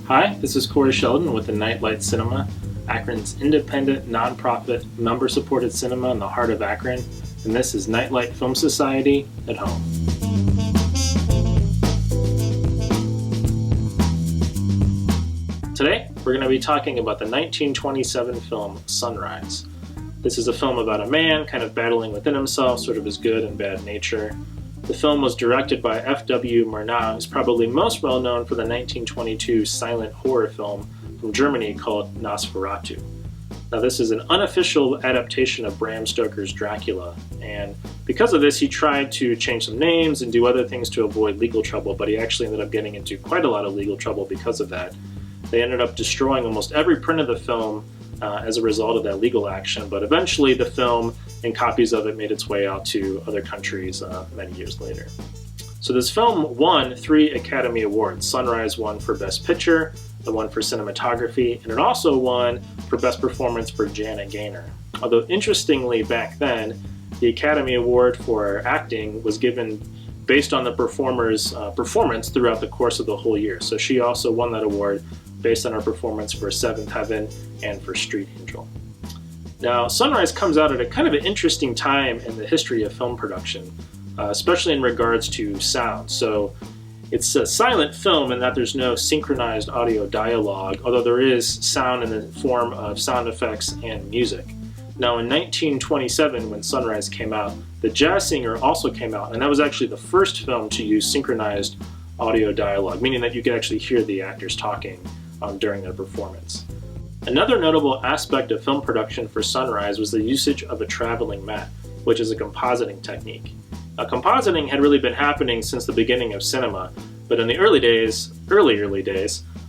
Hi, this is Corey Sheldon with the Nightlight Cinema, Akron's independent, nonprofit, member-supported cinema in the heart of Akron, and this is Nightlight Film Society at Home. Today, we're going to be talking about the 1927 film Sunrise. This is a film about a man kind of battling within himself, sort of his good and bad nature. The film was directed by F.W. Murnau, who's probably most well known for the 1922 silent horror film from Germany called Nosferatu. Now, this is an unofficial adaptation of Bram Stoker's Dracula, and because of this, he tried to change some names and do other things to avoid legal trouble, but he actually ended up getting into quite a lot of legal trouble because of that. They ended up destroying almost every print of the film as a result of that legal action, but eventually the film and copies of it made its way out to other countries many years later. So this film won 3 Academy Awards. Sunrise won for Best Picture, the one for cinematography, and it also won for Best Performance for Janet Gaynor. Although interestingly, back then, the Academy Award for acting was given based on the performer's performance throughout the course of the whole year. So she also won that award based on her performance for Seventh Heaven and for Street Angel. Now, Sunrise comes out at a kind of an interesting time in the history of film production, especially in regards to sound. So it's a silent film in that there's no synchronized audio dialogue, although there is sound in the form of sound effects and music. Now, in 1927, when Sunrise came out, The Jazz Singer also came out, and that was actually the first film to use synchronized audio dialogue, meaning that you could actually hear the actors talking during their performance. Another notable aspect of film production for Sunrise was the usage of a traveling matte, which is a compositing technique. Now, compositing had really been happening since the beginning of cinema, but in the early days,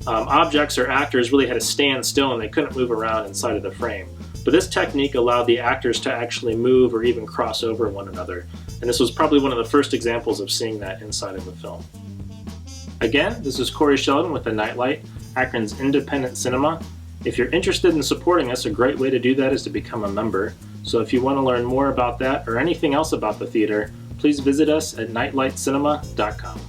objects or actors really had to stand still and they couldn't move around inside of the frame. But this technique allowed the actors to actually move or even cross over one another, and this was probably one of the first examples of seeing that inside of a film. Again, this is Corey Sheldon with the Nightlight, Akron's independent cinema. If you're interested in supporting us, a great way to do that is to become a member. So if you want to learn more about that or anything else about the theater, please visit us at nightlightcinema.com.